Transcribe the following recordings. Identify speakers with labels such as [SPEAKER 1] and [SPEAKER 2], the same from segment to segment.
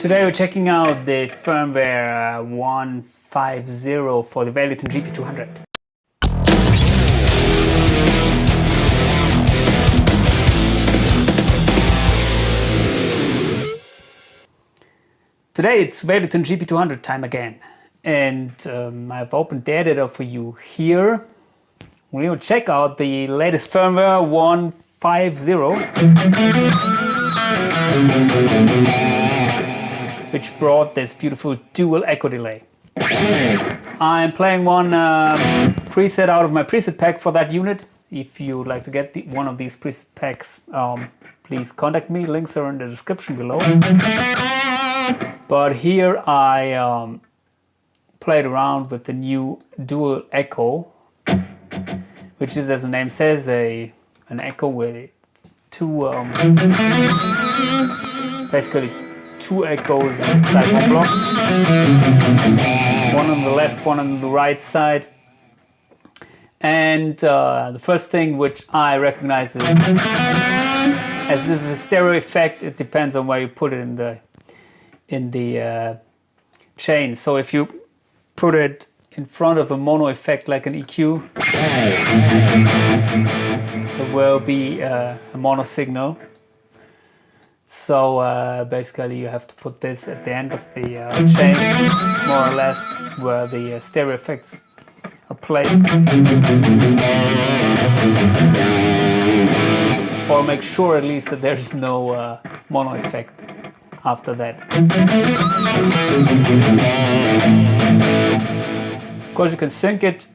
[SPEAKER 1] Today we're checking out the firmware 150 for the Valeton GP-200. Today it's Valeton GP-200 time again, and I've opened the editor for you here. We're going to check out the latest firmware 150, which brought this beautiful dual echo delay. I'm playing one preset out of my preset pack for that unit. If you'd like to get one of these preset packs, please contact me. Links are in the description below. But here I played around with the new dual echo, which is, as the name says, an echo with two, basically two echoes inside one block. One on the left, one on the right side. And the first thing which I recognize is, as this is a stereo effect, it depends on where you put it in the chain. So if you put it in front of a mono effect like an EQ, there will be a mono signal. So basically you have to put this at the end of the chain, more or less, where the stereo effects are placed. Or make sure at least that there's no mono effect after that. Of course you can sync it,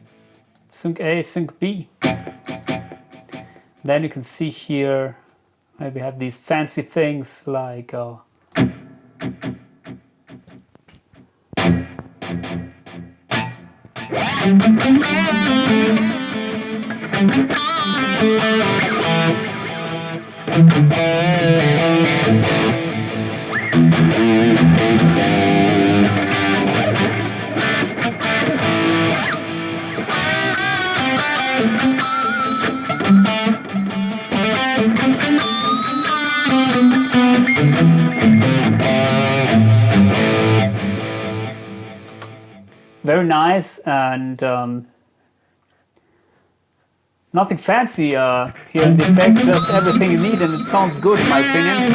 [SPEAKER 1] sync A, sync B. Then you can see here, maybe have these fancy things like very nice, and nothing fancy here in the effect, just everything you need, and it sounds good in my opinion.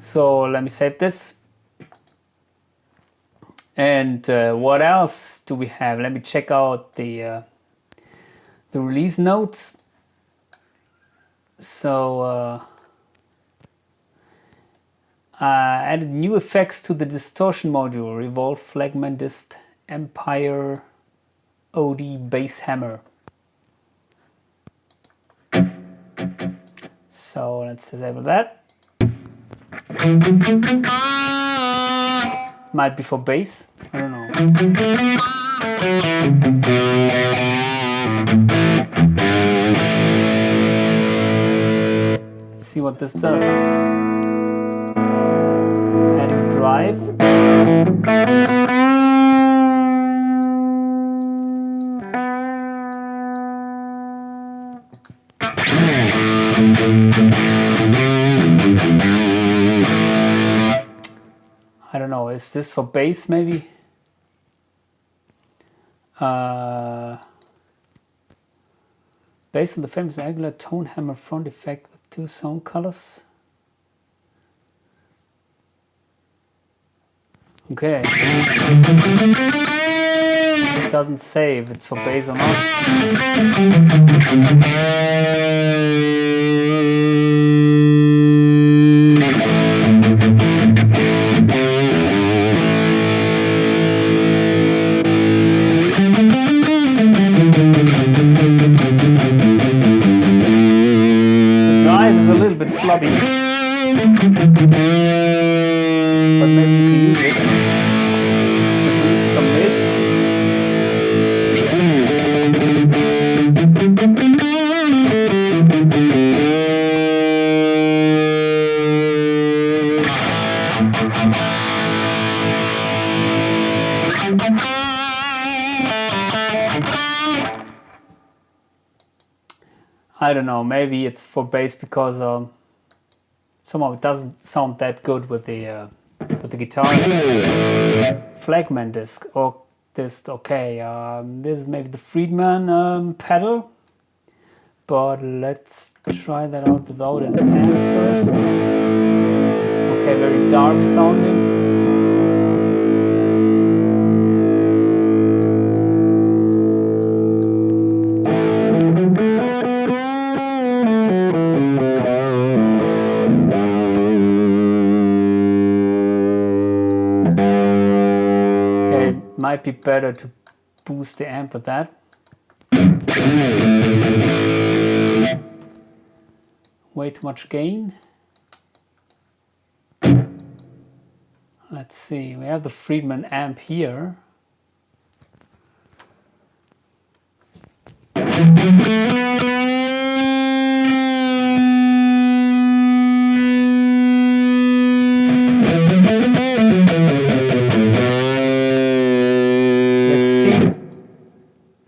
[SPEAKER 1] So let me save this. And what else do we have? Let me check out the release notes. So I added new effects to the distortion module: Revolve, Flagman, Dist, Empire, OD, Bass Hammer. So let's disable that. Might be for bass, I don't know. Let's see what this does. Adding drive. I don't know, is this for bass maybe? Based on the famous angular tone hammer front effect with two sound colors. Okay. It doesn't say if it's for bass or not. Flubby, but maybe you can use it to boost some mids. I don't know, maybe it's for bass because somehow it doesn't sound that good with the guitar. Flagman disc, or this, okay, this is maybe the Friedman pedal, but let's try that out without an amp first. Okay, very dark sounding. Might be better to boost the amp with that. Way too much gain. Let's see, we have the Friedman amp here.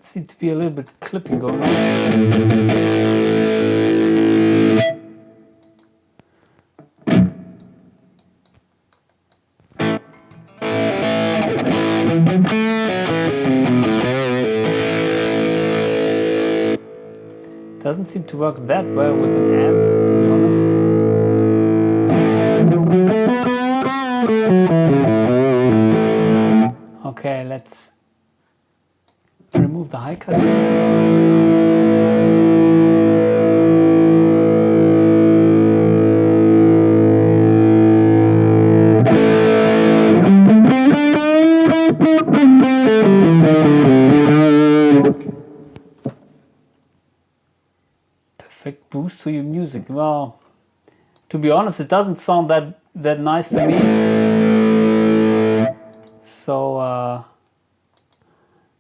[SPEAKER 1] Seems to be a little bit clipping going on. Doesn't seem to work that well with an amp, to be honest. Okay, let's remove the high cut. Perfect boost to your music. Well, to be honest, it doesn't sound that nice to me. So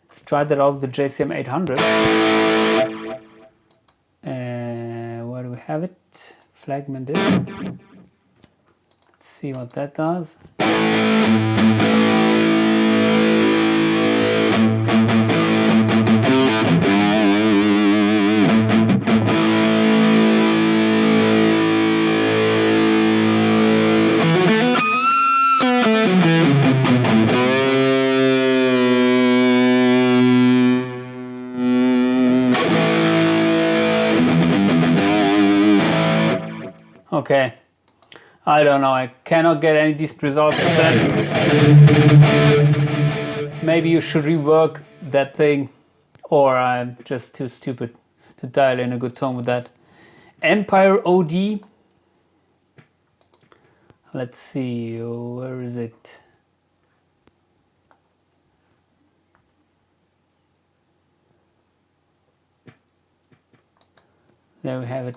[SPEAKER 1] let's try that out with the JCM 800. Where do we have it? Flagman disc. Let's see what that does. Okay, I don't know, I cannot get any decent results with that. Maybe you should rework that thing, or I'm just too stupid to dial in a good tone with that. Empire OD. Let's see, where is it? There we have it.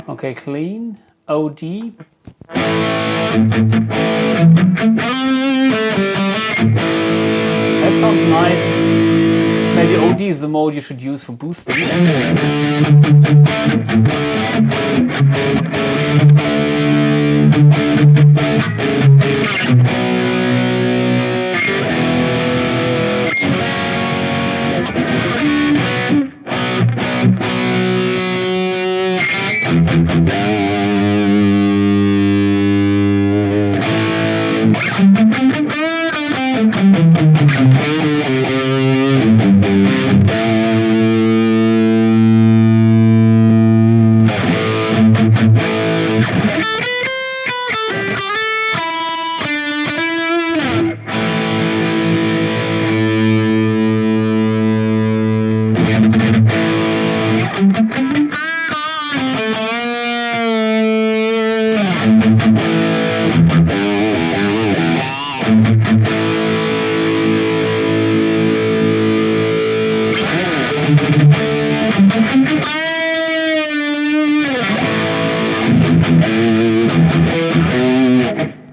[SPEAKER 1] Okay, clean, OD. That sounds nice. Maybe OD is the mode you should use for boosting.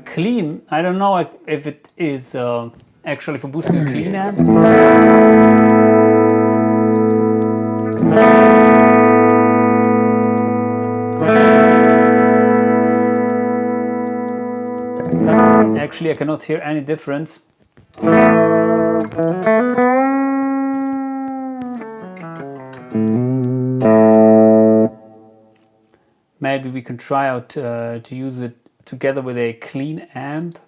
[SPEAKER 1] Clean, I don't know if it is actually for boosting clean amp. I cannot hear any difference. Maybe we can try out to use it together with a clean amp.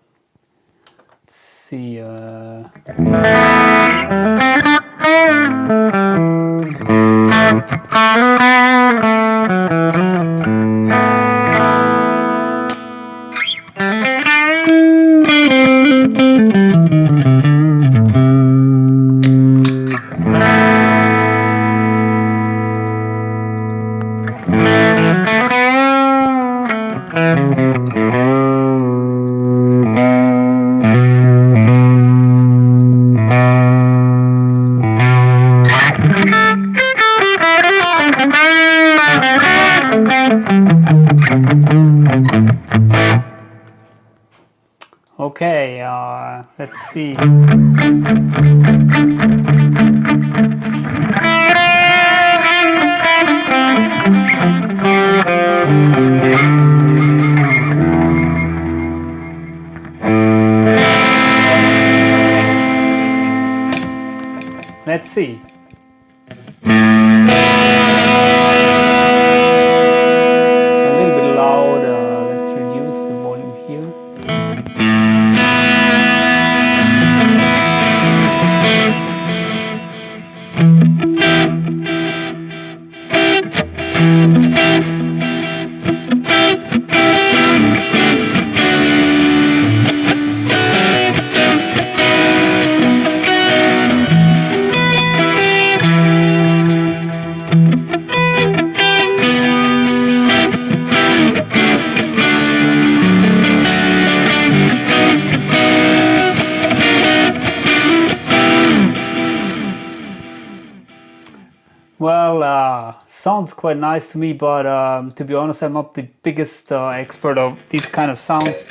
[SPEAKER 1] Let's see. Okay, let's see. Let's see. A little bit loud. Let's reduce the volume here. Well, sounds quite nice to me, but to be honest, I'm not the biggest expert of these kind of sounds.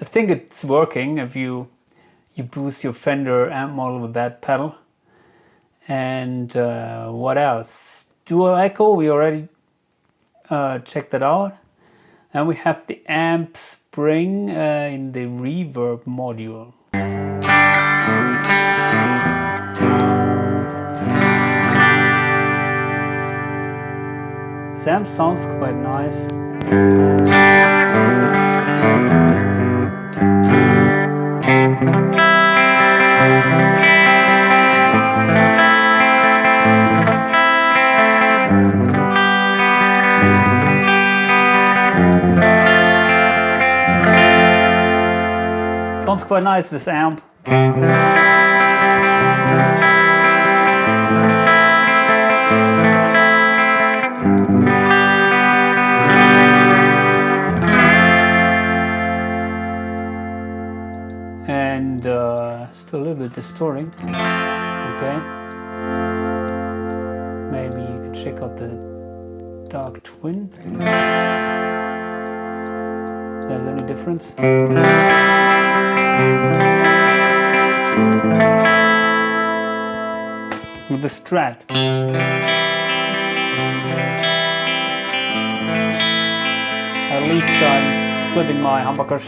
[SPEAKER 1] I think it's working if you boost your Fender amp model with that pedal. And what else? Dual echo, we already checked that out. And we have the amp spring in the reverb module. This amp sounds quite nice. Sounds quite nice, this amp. And still a little bit distorting. Okay. Maybe you can check out the dark twin. There's any difference? With the Strat. At least I'm splitting my humbuckers.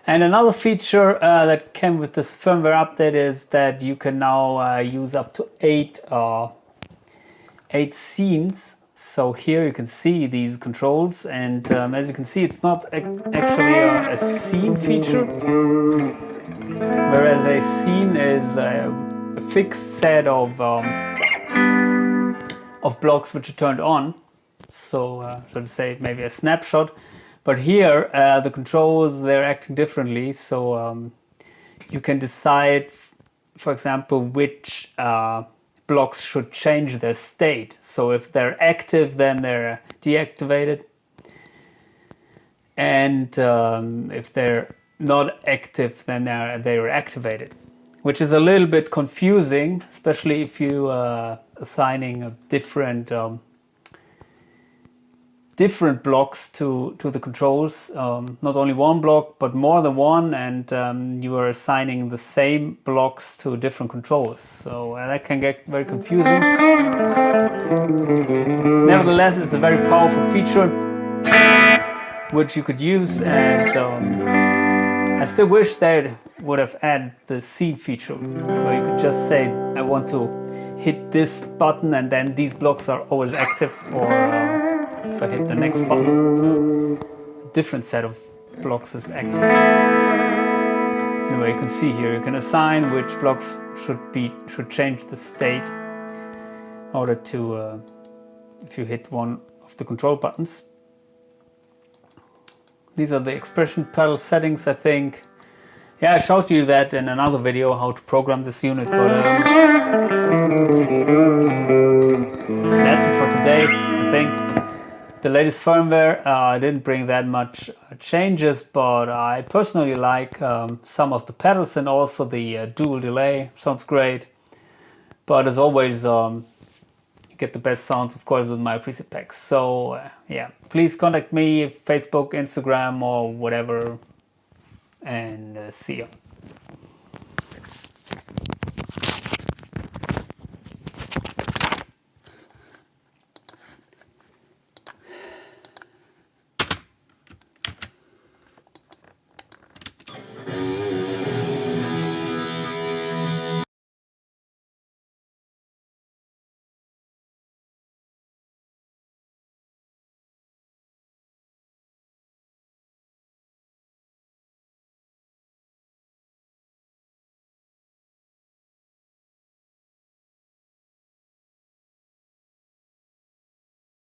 [SPEAKER 1] And another feature that came with this firmware update is that you can now use up to eight scenes. So here you can see these controls, and as you can see, it's not actually a scene feature, whereas a scene is a fixed set of blocks which are turned on. So, so to say, maybe a snapshot. But here, the controls, they're acting differently. So you can decide, for example, which blocks should change their state. So if they're active, then they're deactivated. And if they're not active, then they're activated. which is a little bit confusing, especially if you assigning a different blocks to the controls, not only one block but more than one, and you are assigning the same blocks to different controls, so that can get very confusing. Nevertheless, it's a very powerful feature which you could use, and I still wish they would have added the scene feature where you could just say I want to hit this button and then these blocks are always active, or if I hit the next button, a different set of blocks is active. Anyway, you can see here, you can assign which blocks should change the state in order to, if you hit one of the control buttons. These are the expression pedal settings, I think. Yeah, I showed you that in another video, how to program this unit, but that's it for today, I think. The latest firmware didn't bring that much changes, but I personally like some of the pedals, and also the dual delay sounds great. But as always, you get the best sounds, of course, with my preset packs. So yeah, please contact me, Facebook, Instagram, or whatever, and see you.